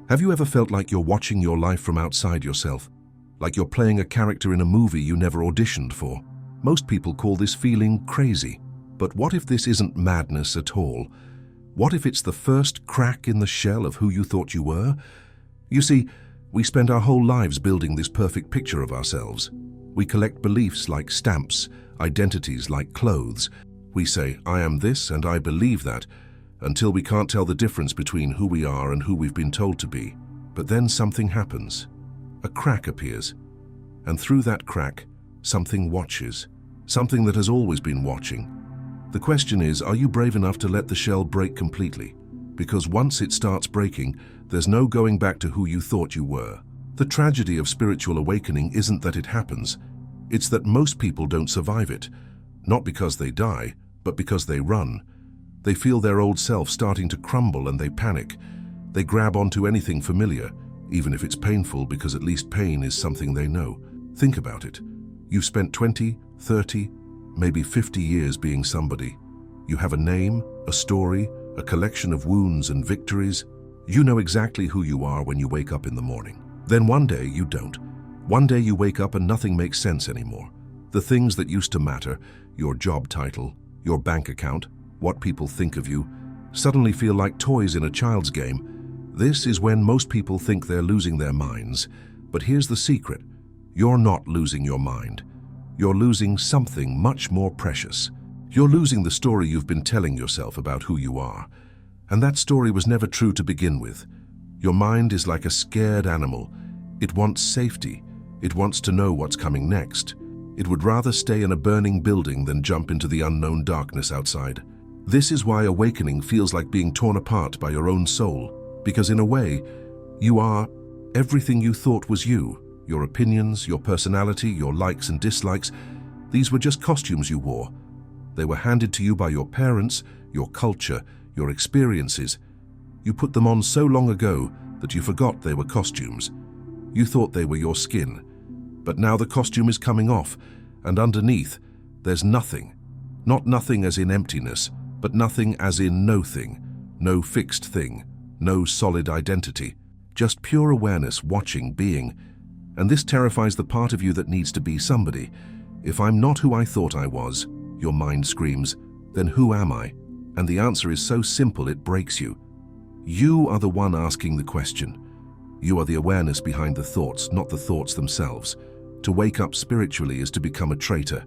Have you ever felt like you're watching your life from outside yourself? Like you're playing a character in a movie you never auditioned for? Most people call this feeling crazy. But what if this isn't madness at all? What if it's the first crack in the shell of who you thought you were? You see, we spend our whole lives building this perfect picture of ourselves. We collect beliefs like stamps, identities like clothes. We say, I am this and I believe that, until we can't tell the difference between who we are and who we've been told to be. But then something happens. A crack appears. And through that crack, something watches. Something that has always been watching. The question is, are you brave enough to let the shell break completely? Because once it starts breaking, there's no going back to who you thought you were. The tragedy of spiritual awakening isn't that it happens. It's that most people don't survive it. Not because they die, but because they run. They feel their old self starting to crumble and they panic. They grab onto anything familiar, even if it's painful, because at least pain is something they know. Think about it. You've spent 20, 30, maybe 50 years being somebody. You have a name, a story, a collection of wounds and victories. You know exactly who you are when you wake up in the morning. Then one day you don't. One day you wake up and nothing makes sense anymore. The things that used to matter, your job title, your bank account, what people think of you, suddenly feel like toys in a child's game. This is when most people think they're losing their minds. But here's the secret. You're not losing your mind. You're losing something much more precious. You're losing the story you've been telling yourself about who you are. And that story was never true to begin with. Your mind is like a scared animal. It wants safety. It wants to know what's coming next. It would rather stay in a burning building than jump into the unknown darkness outside. This is why awakening feels like being torn apart by your own soul. Because in a way, you are everything you thought was you. Your opinions, your personality, your likes and dislikes, these were just costumes you wore. They were handed to you by your parents, your culture, your experiences. You put them on so long ago that you forgot they were costumes. You thought they were your skin. But now the costume is coming off, and underneath, there's nothing. Not nothing as in emptiness, but nothing as in no thing, no fixed thing, no solid identity. Just pure awareness, watching, being. And this terrifies the part of you that needs to be somebody. If I'm not who I thought I was, your mind screams, then who am I? And the answer is so simple it breaks you. You are the one asking the question. You are the awareness behind the thoughts, not the thoughts themselves. To wake up spiritually is to become a traitor.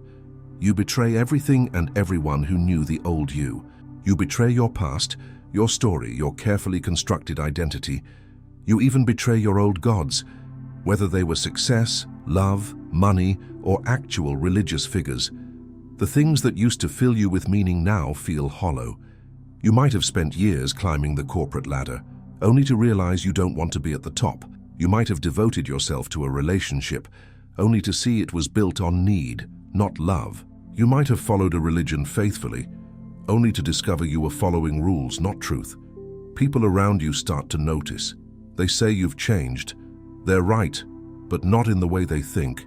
You betray everything and everyone who knew the old you. You betray your past, your story, your carefully constructed identity. You even betray your old gods, whether they were success, love, money, or actual religious figures. The things that used to fill you with meaning now feel hollow. You might have spent years climbing the corporate ladder, only to realize you don't want to be at the top. You might have devoted yourself to a relationship, only to see it was built on need, not love. You might have followed a religion faithfully, only to discover you were following rules, not truth. People around you start to notice. They say you've changed. They're right, but not in the way they think.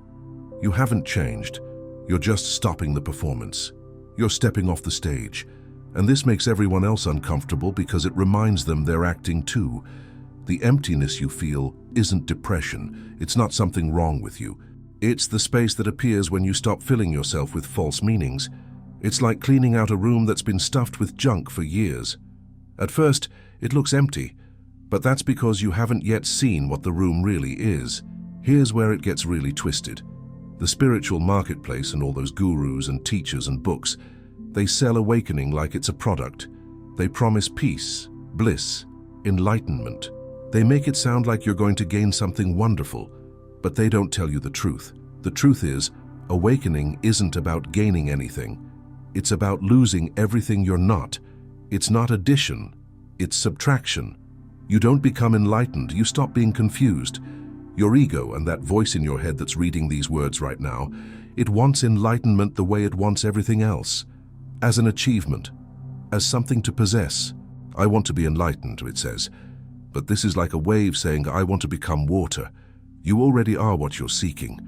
You haven't changed. You're just stopping the performance. You're stepping off the stage. And this makes everyone else uncomfortable because it reminds them they're acting too. The emptiness you feel isn't depression. It's not something wrong with you. It's the space that appears when you stop filling yourself with false meanings. It's like cleaning out a room that's been stuffed with junk for years. At first, it looks empty, but that's because you haven't yet seen what the room really is. Here's where it gets really twisted. The spiritual marketplace and all those gurus and teachers and books, they sell awakening like it's a product. They promise peace, bliss, enlightenment. They make it sound like you're going to gain something wonderful, but they don't tell you the truth. The truth is, awakening isn't about gaining anything. It's about losing everything you're not. It's not addition, it's subtraction. You don't become enlightened, you stop being confused. Your ego and that voice in your head that's reading these words right now, it wants enlightenment the way it wants everything else. As an achievement, as something to possess. I want to be enlightened, it says. But this is like a wave saying, I want to become water. You already are what you're seeking.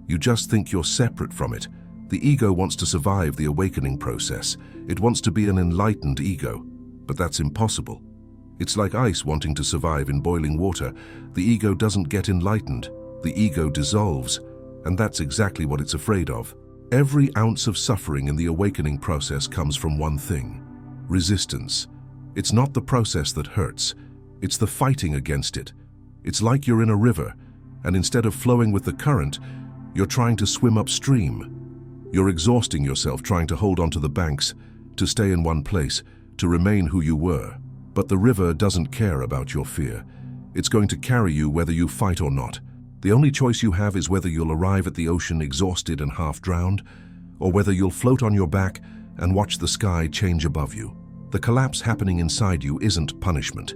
You just think you're separate from it. The ego wants to survive the awakening process. It wants to be an enlightened ego. But that's impossible. It's like ice wanting to survive in boiling water. The ego doesn't get enlightened. The ego dissolves, and that's exactly what it's afraid of. Every ounce of suffering in the awakening process comes from one thing: resistance. It's not the process that hurts, it's the fighting against it. It's like you're in a river, and instead of flowing with the current, you're trying to swim upstream. You're exhausting yourself trying to hold onto the banks, to stay in one place, to remain who you were. But the river doesn't care about your fear. It's going to carry you whether you fight or not. The only choice you have is whether you'll arrive at the ocean exhausted and half drowned, or whether you'll float on your back and watch the sky change above you. The collapse happening inside you isn't punishment.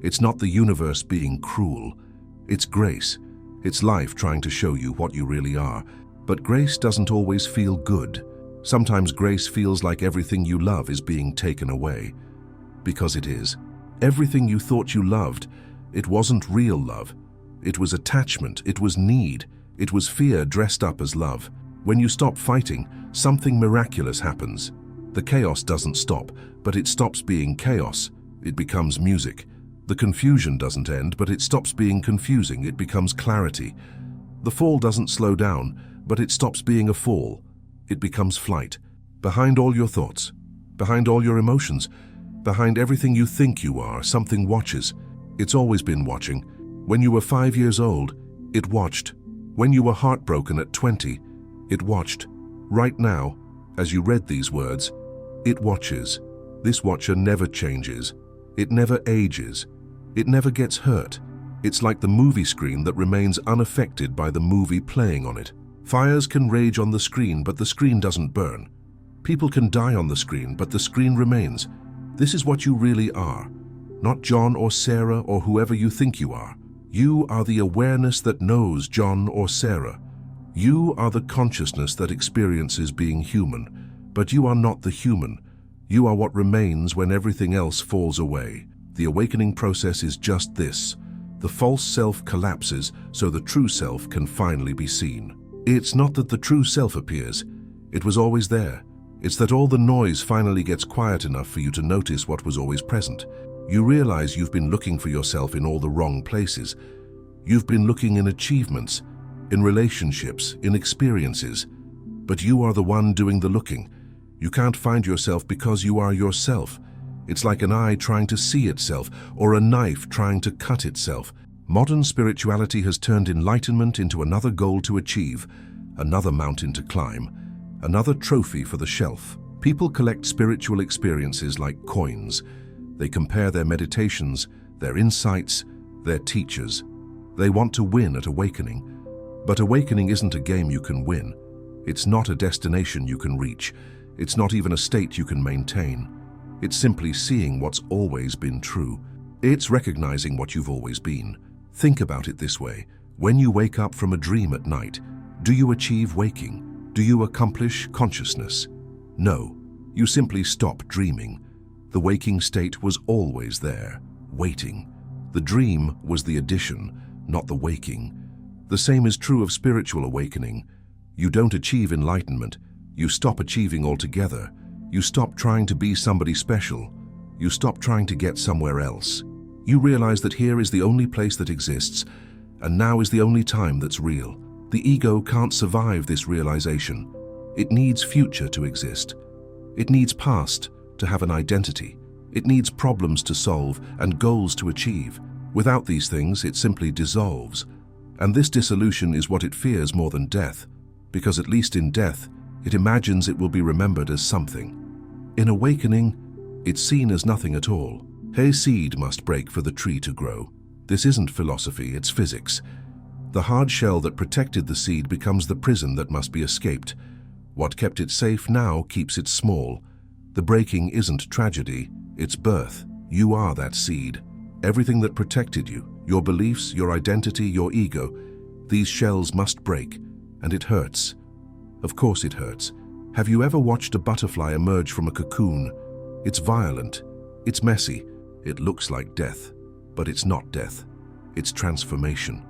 It's not the universe being cruel. It's grace. It's life trying to show you what you really are. But grace doesn't always feel good. Sometimes grace feels like everything you love is being taken away. Because it is. Everything you thought you loved, it wasn't real love. It was attachment, it was need, it was fear dressed up as love. When you stop fighting, something miraculous happens. The chaos doesn't stop, but it stops being chaos. It becomes music. The confusion doesn't end, but it stops being confusing. It becomes clarity. The fall doesn't slow down, but it stops being a fall. It becomes flight. Behind all your thoughts, behind all your emotions, behind everything you think you are, something watches. It's always been watching. When you were 5 years old, it watched. When you were heartbroken at 20, it watched. Right now, as you read these words, it watches. This watcher never changes. It never ages. It never gets hurt. It's like the movie screen that remains unaffected by the movie playing on it. Fires can rage on the screen, but the screen doesn't burn. People can die on the screen, but the screen remains. This is what you really are. Not John or Sarah or whoever you think you are. You are the awareness that knows John or Sarah. You are the consciousness that experiences being human, but you are not the human. You are what remains when everything else falls away. The awakening process is just this. The false self collapses so the true self can finally be seen. It's not that the true self appears. It was always there. It's that all the noise finally gets quiet enough for you to notice what was always present. You realize you've been looking for yourself in all the wrong places. You've been looking in achievements, in relationships, in experiences. But you are the one doing the looking. You can't find yourself because you are yourself. It's like an eye trying to see itself, or a knife trying to cut itself. Modern spirituality has turned enlightenment into another goal to achieve, another mountain to climb, another trophy for the shelf. People collect spiritual experiences like coins. They compare their meditations, their insights, their teachers. They want to win at awakening. But awakening isn't a game you can win. It's not a destination you can reach. It's not even a state you can maintain. It's simply seeing what's always been true. It's recognizing what you've always been. Think about it this way. When you wake up from a dream at night, do you achieve waking? Do you accomplish consciousness? No, you simply stop dreaming. The waking state was always there, waiting. The dream was the addition, not the waking. The same is true of spiritual awakening. You don't achieve enlightenment. You stop achieving altogether. You stop trying to be somebody special. You stop trying to get somewhere else. You realize that here is the only place that exists, and now is the only time that's real. The ego can't survive this realization. It needs future to exist. It needs past to have an identity. It needs problems to solve and goals to achieve. Without these things, it simply dissolves. And this dissolution is what it fears more than death, because at least in death, it imagines it will be remembered as something. In awakening, it's seen as nothing at all. A seed must break for the tree to grow. This isn't philosophy, it's physics. The hard shell that protected the seed becomes the prison that must be escaped. What kept it safe now keeps it small. The breaking isn't tragedy, it's birth. You are that seed. Everything that protected you, your beliefs, your identity, your ego, these shells must break, and it hurts. Of course it hurts. Have you ever watched a butterfly emerge from a cocoon? It's violent, it's messy, it looks like death, but it's not death. It's transformation.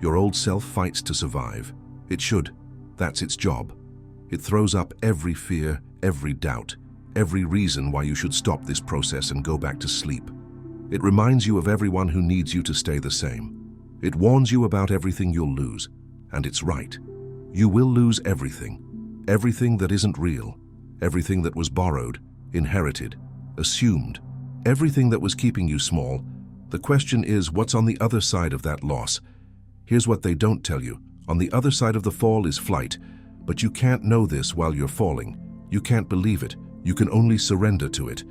Your old self fights to survive. It should. That's its job. It throws up every fear, every doubt, every reason why you should stop this process and go back to sleep. It reminds you of everyone who needs you to stay the same. It warns you about everything you'll lose. And it's right. You will lose everything. Everything that isn't real. Everything that was borrowed, inherited, assumed. Everything that was keeping you small. The question is, what's on the other side of that loss? Here's what they don't tell you. On the other side of the fall is flight. But you can't know this while you're falling. You can't believe it. You can only surrender to it.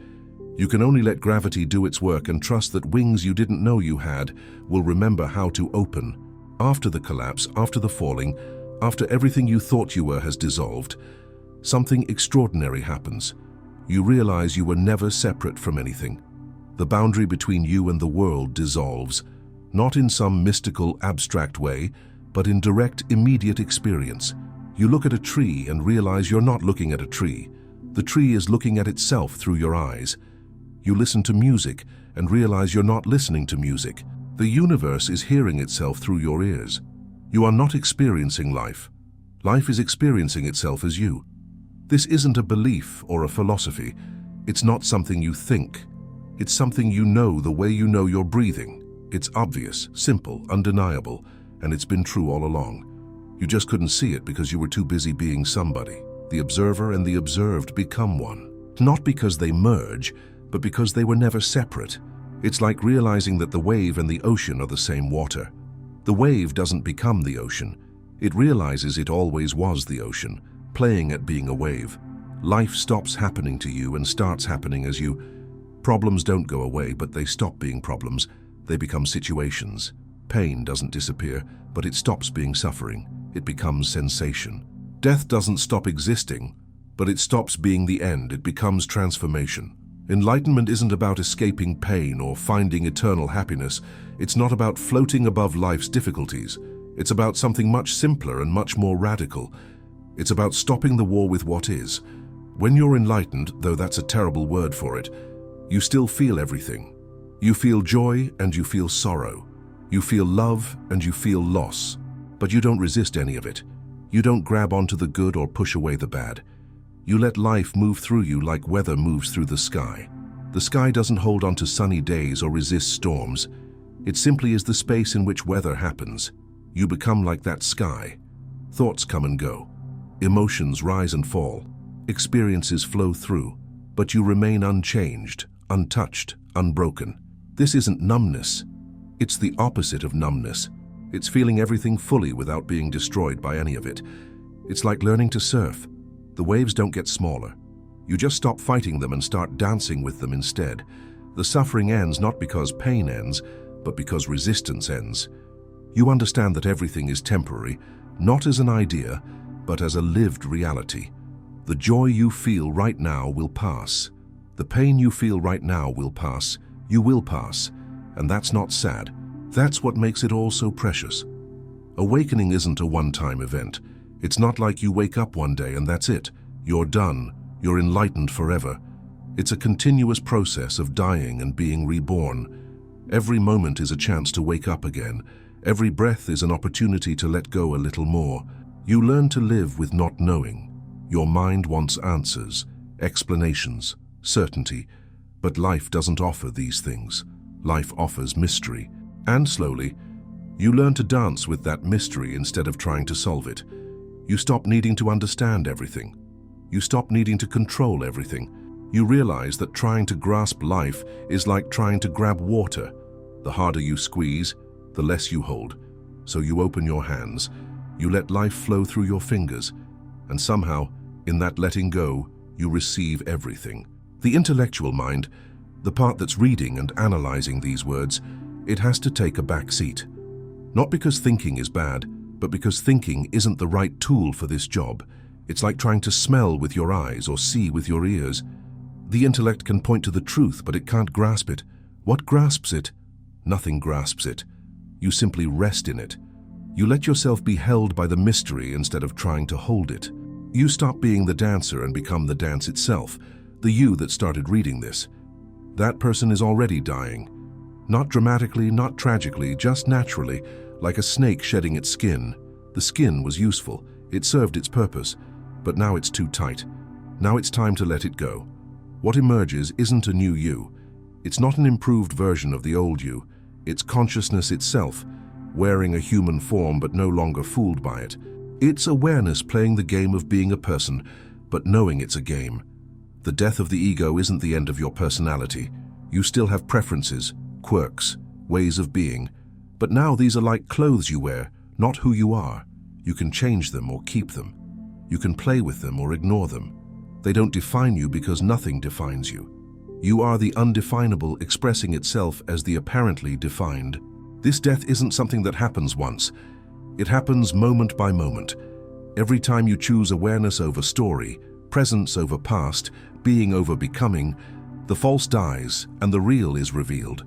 You can only let gravity do its work and trust that wings you didn't know you had will remember how to open. After the collapse, after the falling, after everything you thought you were has dissolved, something extraordinary happens. You realize you were never separate from anything. The boundary between you and the world dissolves, not in some mystical, abstract way, but in direct, immediate experience. You look at a tree and realize you're not looking at a tree. The tree is looking at itself through your eyes. You listen to music and realize you're not listening to music. The universe is hearing itself through your ears. You are not experiencing life. Life is experiencing itself as you. This isn't a belief or a philosophy. It's not something you think. It's something you know the way you know you're breathing. It's obvious, simple, undeniable, and it's been true all along. You just couldn't see it because you were too busy being somebody. The observer and the observed become one. Not because they merge, but because they were never separate. It's like realizing that the wave and the ocean are the same water. The wave doesn't become the ocean. It realizes it always was the ocean, playing at being a wave. Life stops happening to you and starts happening as you. Problems don't go away, but they stop being problems. They become situations. Pain doesn't disappear, but it stops being suffering. It becomes sensation. Death doesn't stop existing, but it stops being the end. It becomes transformation. Enlightenment isn't about escaping pain or finding eternal happiness. It's not about floating above life's difficulties. It's about something much simpler and much more radical. It's about stopping the war with what is. When you're enlightened, though that's a terrible word for it, you still feel everything. You feel joy and you feel sorrow. You feel love and you feel loss. But you don't resist any of it. You don't grab onto the good or push away the bad. You let life move through you like weather moves through the sky. The sky doesn't hold on to sunny days or resist storms. It simply is the space in which weather happens. You become like that sky. Thoughts come and go. Emotions rise and fall. Experiences flow through. But you remain unchanged, untouched, unbroken. This isn't numbness. It's the opposite of numbness. It's feeling everything fully without being destroyed by any of it. It's like learning to surf. The waves don't get smaller. You just stop fighting them and start dancing with them instead. The suffering ends not because pain ends, but because resistance ends. You understand that everything is temporary, not as an idea, but as a lived reality. The joy you feel right now will pass. The pain you feel right now will pass. You will pass. And that's not sad. That's what makes it all so precious. Awakening isn't a one-time event. It's not like you wake up one day and that's it. You're done. You're enlightened forever. It's a continuous process of dying and being reborn. Every moment is a chance to wake up again. Every breath is an opportunity to let go a little more. You learn to live with not knowing. Your mind wants answers, explanations, certainty. But life doesn't offer these things. Life offers mystery. And slowly, you learn to dance with that mystery instead of trying to solve it. You stop needing to understand everything. You stop needing to control everything. You realize that trying to grasp life is like trying to grab water. The harder you squeeze, the less you hold. So you open your hands. You let life flow through your fingers. And somehow, in that letting go, you receive everything. The intellectual mind, the part that's reading and analyzing these words, it has to take a back seat. Not because thinking is bad, but because thinking isn't the right tool for this job. It's like trying to smell with your eyes or see with your ears. The intellect can point to the truth, but it can't grasp it. What grasps it? Nothing grasps it. You simply rest in it. You let yourself be held by the mystery instead of trying to hold it. You stop being the dancer and become the dance itself, the you that started reading this. That person is already dying. Not dramatically, not tragically, just naturally, like a snake shedding its skin. The skin was useful. It served its purpose. But now it's too tight. Now it's time to let it go. What emerges isn't a new you. It's not an improved version of the old you. It's consciousness itself, wearing a human form but no longer fooled by it. It's awareness playing the game of being a person, but knowing it's a game. The death of the ego isn't the end of your personality. You still have preferences, quirks, ways of being. But now these are like clothes you wear, not who you are. You can change them or keep them. You can play with them or ignore them. They don't define you because nothing defines you. You are the undefinable expressing itself as the apparently defined. This death isn't something that happens once. It happens moment by moment. Every time you choose awareness over story, presence over past, being over becoming, the false dies and the real is revealed.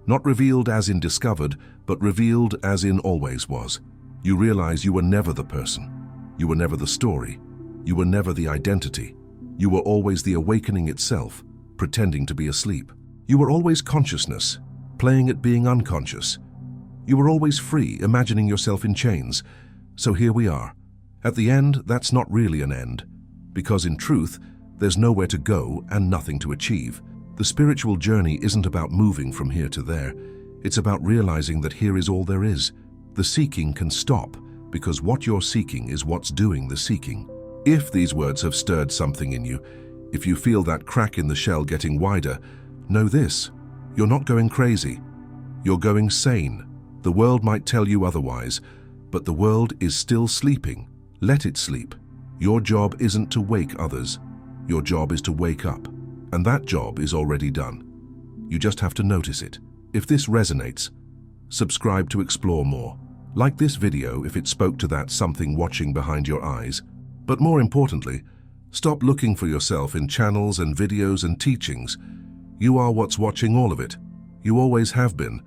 Not revealed as in discovered, but revealed as in always was. You realize you were never the person. You were never the story. You were never the identity. You were always the awakening itself, pretending to be asleep. You were always consciousness, playing at being unconscious. You were always free, imagining yourself in chains. So here we are. At the end, that's not really an end, because in truth, there's nowhere to go and nothing to achieve. The spiritual journey isn't about moving from here to there. It's about realizing that here is all there is. The seeking can stop, because what you're seeking is what's doing the seeking. If these words have stirred something in you, if you feel that crack in the shell getting wider, know this: you're not going crazy. You're going sane. The world might tell you otherwise, but the world is still sleeping. Let it sleep. Your job isn't to wake others. Your job is to wake up, and that job is already done. You just have to notice it. If this resonates, subscribe to explore more. Like this video if it spoke to that something watching behind your eyes. But more importantly, stop looking for yourself in channels and videos and teachings. You are what's watching all of it. You always have been.